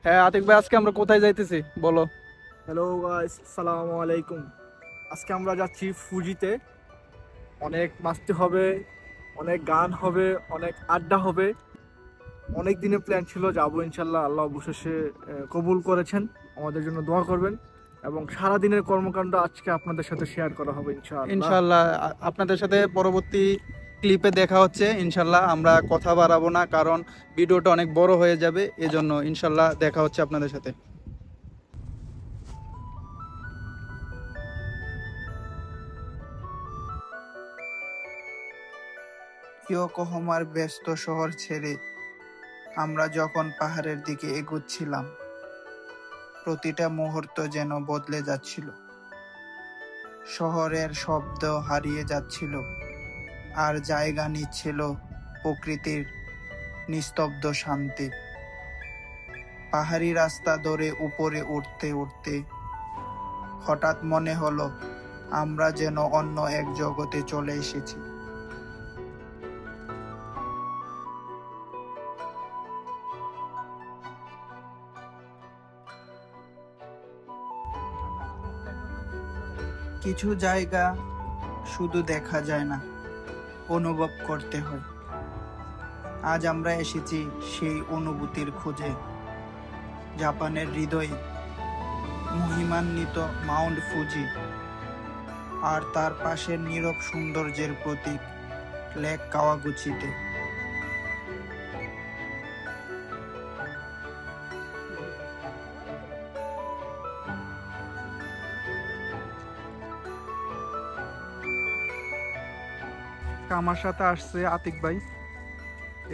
হ্যাঁ আতিক ভাই, আজকে আমরা কোথায় যাইতেছি বলো। হ্যালো গাইস, আসসালামু আলাইকুম। আজকে আমরা যাচ্ছি ফুজিতে। অনেক মাস্তি হবে, অনেক গান হবে, অনেক আড্ডা হবে। অনেক দিনের প্ল্যান ছিল, যাবো ইনশাল্লাহ। আল্লাহ অবশেষে কবুল করেছেন। আমাদের জন্য দোয়া করবেন এবং সারা দিনের কর্মকাণ্ড আজকে আপনাদের সাথে শেয়ার করা হবে ইনশাআল্লাহ। ইনশাল্লাহ আপনাদের সাথে পরবর্তী ক্লিপে দেখা হচ্ছে ইনশাল্লাহ। আমরা কথা বাড়াবো না, কারণ ভিডিওটা অনেক বড় হয়ে যাবে, এজন্য ইনশাল্লাহ দেখা হচ্ছে আপনাদের সাথে। ইয়োকোহামার ব্যস্ত শহর ছেড়ে আমরা যখন পাহাড়ের দিকে এগুচ্ছিলাম, প্রতিটা মুহূর্ত যেন বদলে যাচ্ছিল। শহরের শব্দ হারিয়ে যাচ্ছিল, আর জায়গা নিচ্ছিল প্রকৃতির নিস্তব্ধ শান্তি। পাহাড়ি রাস্তা ধরে উপরে উঠতে উঠতে হঠাৎ মনে হলো আমরা যেন অন্য এক জগতে চলে এসেছি। কিছু জায়গা শুধু দেখা যায় না, অনুভব করতে হয়। আজ আমরা এসেছি সেই অনুভূতির খোঁজে। জাপানের হৃদয়ে মহিমান্বিত মাউন্ট ফুজি, আর তার পাশের নীরব সৌন্দর্যের প্রতীক লেক কাওয়াগুচিতে। আমার সাথে আসছে আতিক ভাই।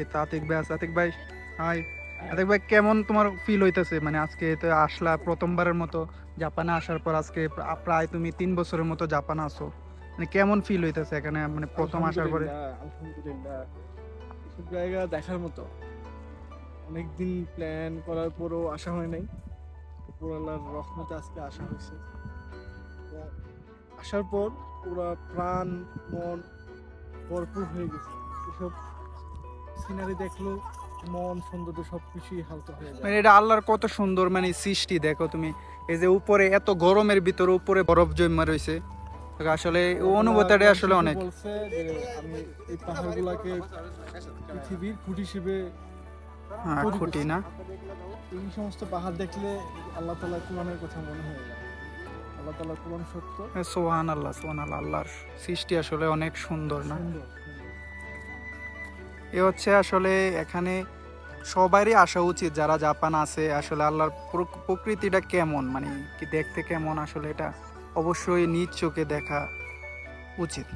এটা আতিক ভাই আছে। আতিক ভাই হাই। আতিক ভাই, কেমন তোমার ফিল হইতেছে? মানে আজকে তো আসলা প্রথমবারের মতো জাপানে আসার পর, আজকে প্রায় তুমি 3 বছরের মতো জাপানে আসো। মানে কেমন ফিল হইতেছে এখানে, মানে প্রথম আসার পরে? আলহামদুলিল্লাহ, এসব জায়গা দেখার মতো। অনেকদিন প্ল্যান করার পরও আসা হয় নাই। উপর আল্লাহর রহমতে আজকে আসা হয়েছে। তো আসার পর পুরো প্রাণ মন ভরপুর হয়ে গেছে। এসব সিনারি দেখলো মন সৌন্দর্য সবকিছুই হালকা হয়ে যায়। মানে এটা আল্লাহর কত সুন্দর মানে সৃষ্টি, দেখো তুমি। এই যে উপরে এত গরমের ভিতরে উপরে বরফ জমা রয়েছে, আসলে অনুভূতিটা আসলে অনেক। বলছে যে আমি এই পাহাড়গুলোকে পৃথিবীর খুঁটি হিসেবে হ্যাঁ, তৈরি খুঁটি করছি। না? এই সমস্ত পাহাড় দেখলে আল্লাহ তাআলার কোরআনের কথা মনে হয়ে যায়। আল্লাহ তাআলার কোরআন সত্য, সোহান আল্লাহ, সোহান আল্লাহ। আল্লাহর সৃষ্টি আসলে অনেক সুন্দর না? সুন্দর। এ হচ্ছে আসলে এখানে সবারই আসা উচিত যারা জাপান আছে। আসলে আল্লাহর প্রকৃতিটা কেমন, মানে কি দেখতে কেমন, আসলে এটা অবশ্যই নিজ চোখে দেখা উচিত।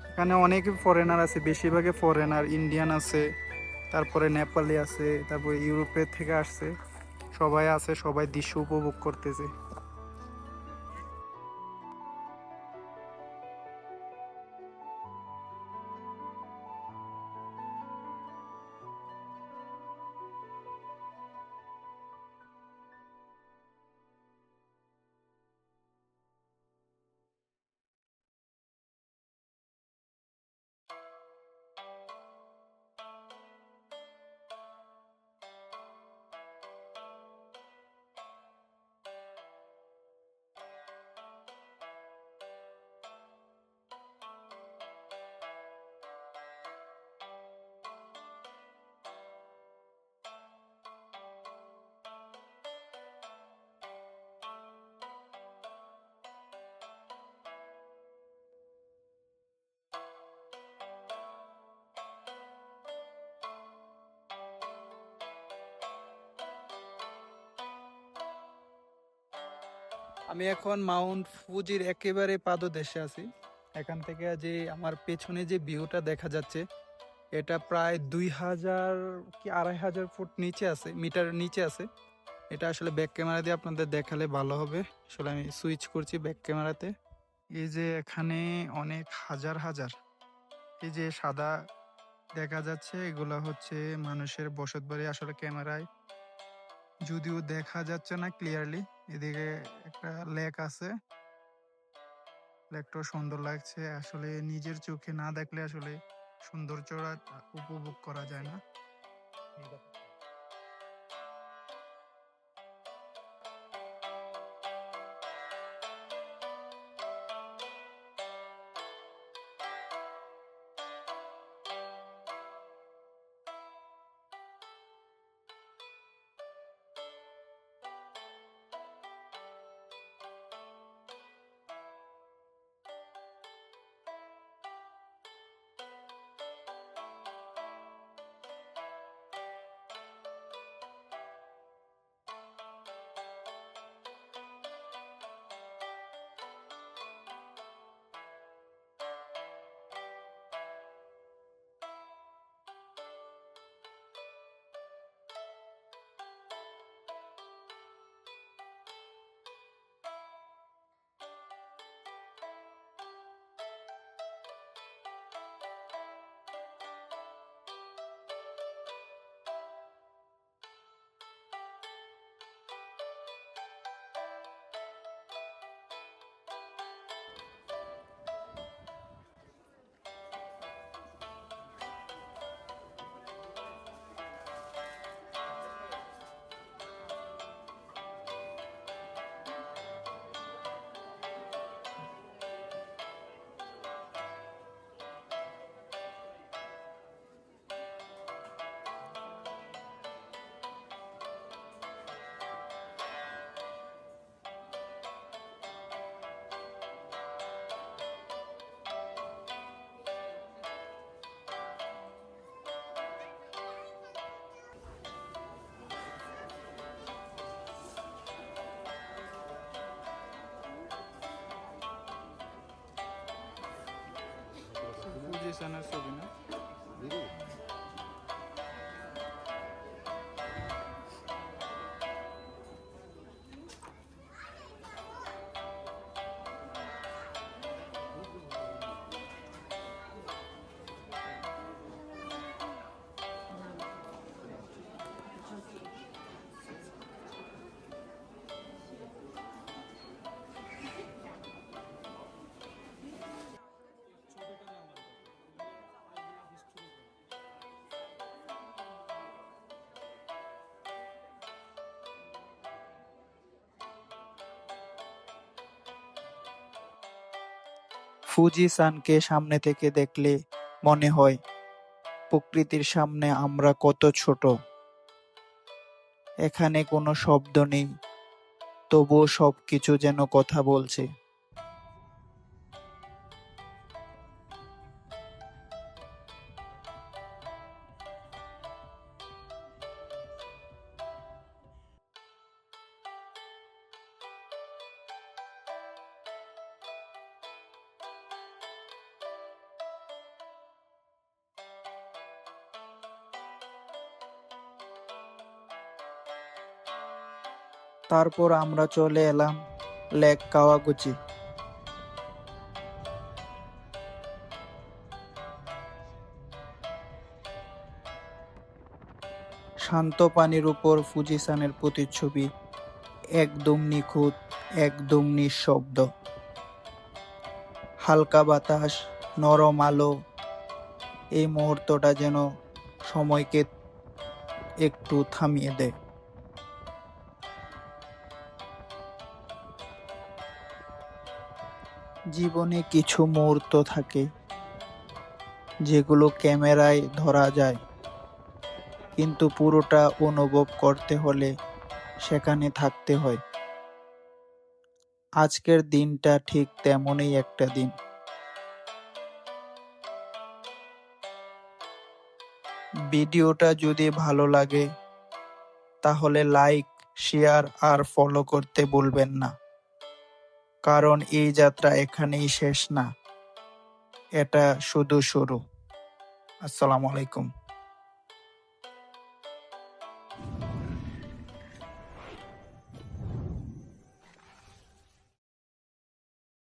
এখানে অনেক ফরেনার আছে, বেশিরভাগই ফরেনার, ইন্ডিয়ান আছে, তারপরে নেপালি আছে, তারপরে ইউরোপের থেকে আসছে। সবাই আছে, সবাই দৃশ্য উপভোগ করতেছে। আমি এখন মাউন্ট ফুজির একেবারে পাদদেশে আছি। এখান থেকে যে আমার পেছনে যে ভিউটা দেখা যাচ্ছে, এটা প্রায় 2000 কি 2500 ফুট নিচে আছে, মিটার নিচে আছে। এটা আসলে ব্যাক ক্যামেরা দিয়ে আপনাদের দেখালে ভালো হবে। আসলে আমি সুইচ করছি ব্যাক ক্যামেরাতে। এই যে এখানে অনেক হাজার হাজার, এই যে সাদা দেখা যাচ্ছে এগুলা হচ্ছে মানুষের বসতবাড়ি, আসলে ক্যামেরায় যদিও দেখা যাচ্ছে না ক্লিয়ারলি। এদিকে একটা লেক আছে, লেকটাও সুন্দর লাগছে। আসলে নিজের চোখে না দেখলে আসলে সৌন্দর্যটা উপভোগ করা যায় না। ফুজি সানের ছবি না? ফুজি সানকে সামনে থেকে দেখলে মনে হয় প্রকৃতির সামনে আমরা কত ছোট। এখানে কোনো শব্দ নেই, তবুও সবকিছু যেন কথা বলছে। তারপর আমরা চলে এলাম লেক কাওয়াগুচি। শান্ত পানির উপর ফুজিসানের প্রতিচ্ছবি, একদম নিখুঁত, একদম নিঃশব্দ। হালকা বাতাস, নরম আলো, এই মুহূর্তটা যেন সময়কে একটু থামিয়ে দেয়। জীবনে কিছু মুহূর্ত থাকে যেগুলো ক্যামেরায় ধরা যায়, কিন্তু পুরোটা অনুভব করতে হলে সেখানে থাকতে হয়। আজকের দিনটা ঠিক তেমনই একটা দিন। ভিডিওটা যদি ভালো লাগে তাহলে লাইক, শেয়ার আর ফলো করতে ভুলবেন না, কারণ এই যাত্রা এখানেই শেষ না, এটা শুধু শুরু। আসসালামু আলাইকুম।